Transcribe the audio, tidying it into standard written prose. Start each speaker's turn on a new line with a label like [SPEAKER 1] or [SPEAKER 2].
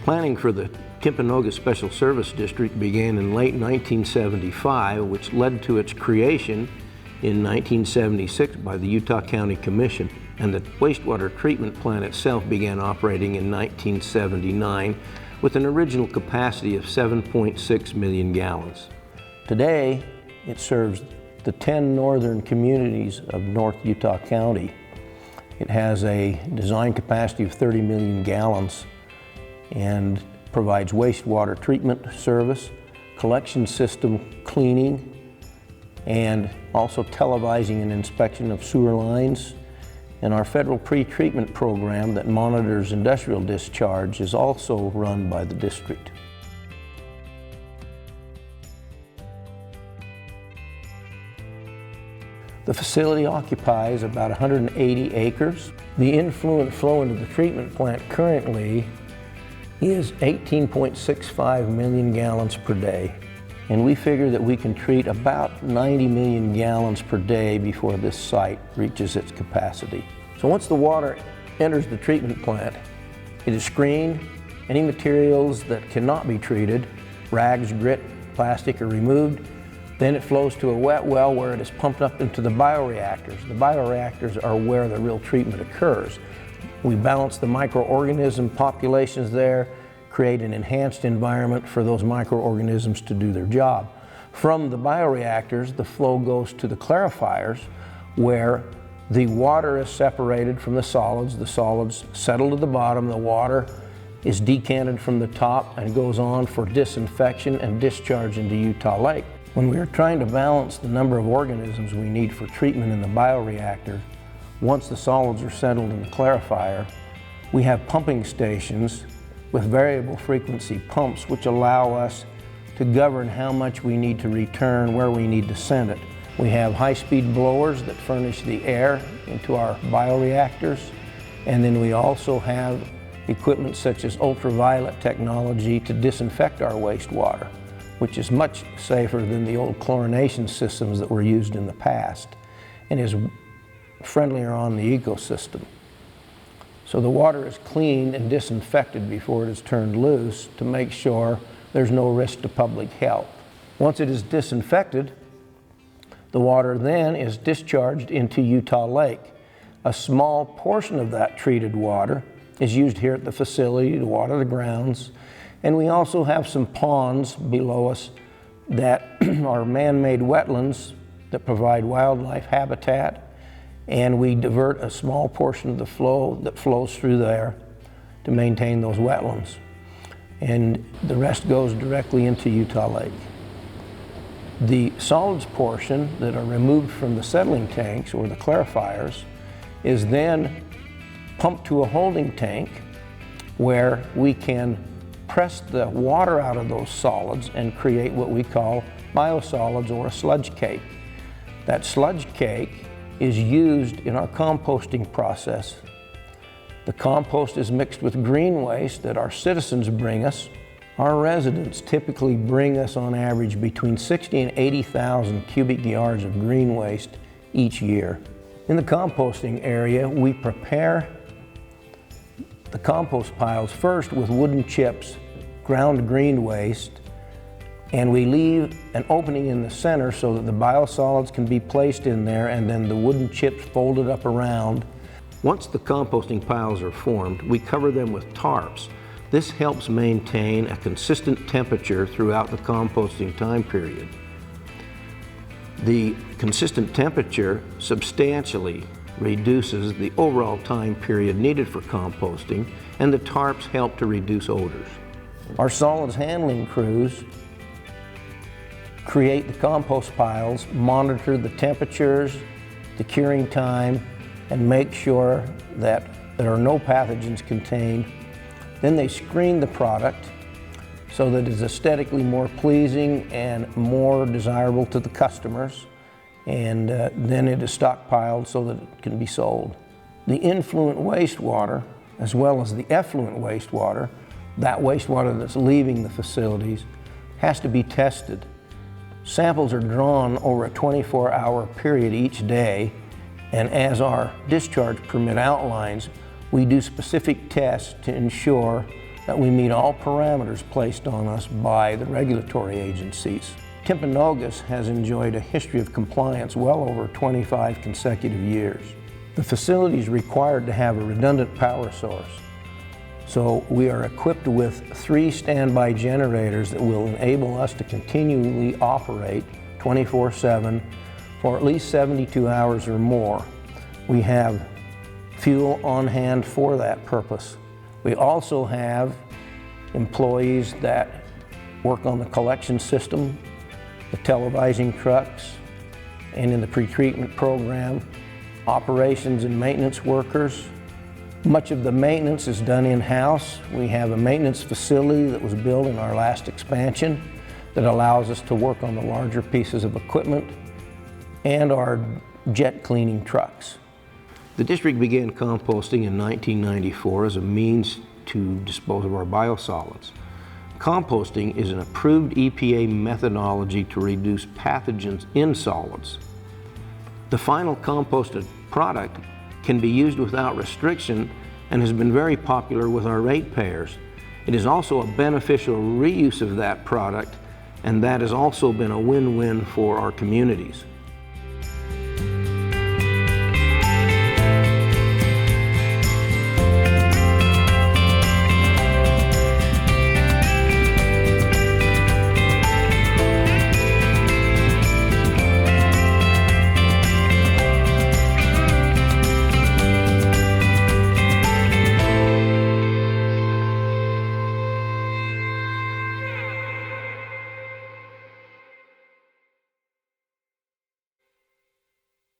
[SPEAKER 1] Planning for the Timpanogos Special Service District began in late 1975, which led to its creation in 1976 by the Utah County Commission, and the wastewater treatment plant itself began operating in 1979 with an original capacity of 7.6 million gallons. Today, it serves the 10 northern communities of North Utah County. It has a design capacity of 30 million gallons and provides wastewater treatment service, collection system cleaning, and also televising and inspection of sewer lines. And our federal pre-treatment program that monitors industrial discharge is also run by the district. The facility occupies about 180 acres. The influent flow into the treatment plant currently is 18.65 million gallons per day. And we figure that we can treat about 90 million gallons per day before this site reaches its capacity. So once the water enters the treatment plant, it is screened. Any materials that cannot be treated, rags, grit, plastic, are removed. Then it flows to a wet well where it is pumped up into the bioreactors. The bioreactors are where the real treatment occurs. We balance the microorganism populations there, create an enhanced environment for those microorganisms to do their job. From the bioreactors, the flow goes to the clarifiers where the water is separated from the solids. The solids settle to the bottom. The water is decanted from the top and goes on for disinfection and discharge into Utah Lake. When we are trying to balance the number of organisms we need for treatment in the bioreactor, once the solids are settled in the clarifier, we have pumping stations with variable frequency pumps which allow us to govern how much we need to return, where we need to send it. We have high-speed blowers that furnish the air into our bioreactors, and then we also have equipment such as ultraviolet technology to disinfect our wastewater, which is much safer than the old chlorination systems that were used in the past and is friendlier on the ecosystem. So the water is cleaned and disinfected before it is turned loose to make sure there's no risk to public health. Once it is disinfected, the water then is discharged into Utah Lake. A small portion of that treated water is used here at the facility to water the grounds, and we also have some ponds below us that are man-made wetlands that provide wildlife habitat, and we divert a small portion of the flow that flows through there to maintain those wetlands. And the rest goes directly into Utah Lake. The solids portion that are removed from the settling tanks or the clarifiers is then pumped to a holding tank where we can press the water out of those solids and create what we call biosolids or a sludge cake. That sludge cake is used in our composting process. The compost is mixed with green waste that our citizens bring us. Our residents typically bring us on average between 60 and 80,000 cubic yards of green waste each year. In the composting area, we prepare the compost piles first with wooden chips, ground green waste, and we leave an opening in the center so that the biosolids can be placed in there and then the wooden chips folded up around. Once the composting piles are formed, we cover them with tarps. This helps maintain a consistent temperature throughout the composting time period. The consistent temperature substantially reduces the overall time period needed for composting, and the tarps help to reduce odors. Our solids handling crews create the compost piles, monitor the temperatures, the curing time, and make sure that there are no pathogens contained. Then they screen the product so that it's aesthetically more pleasing and more desirable to the customers, and then it is stockpiled so that it can be sold. The influent wastewater, as well as the effluent wastewater, that wastewater that's leaving the facilities, has to be tested. Samples are drawn over a 24-hour period each day, and as our discharge permit outlines, we do specific tests to ensure that we meet all parameters placed on us by the regulatory agencies. Timpanogos has enjoyed a history of compliance well over 25 consecutive years. The facility is required to have a redundant power source, so we are equipped with 3 standby generators that will enable us to continually operate 24/7 for at least 72 hours or more. We have fuel on hand for that purpose. We also have employees that work on the collection system, the televising trucks, and in the pretreatment program, operations and maintenance workers. Much of the maintenance is done in-house. We have a maintenance facility that was built in our last expansion that allows us to work on the larger pieces of equipment and our jet cleaning trucks. The district began composting in 1994 as a means to dispose of our biosolids. Composting is an approved EPA methodology to reduce pathogens in solids. The final composted product can be used without restriction and has been very popular with our ratepayers. It is also a beneficial reuse of that product, and that has also been a win-win for our communities.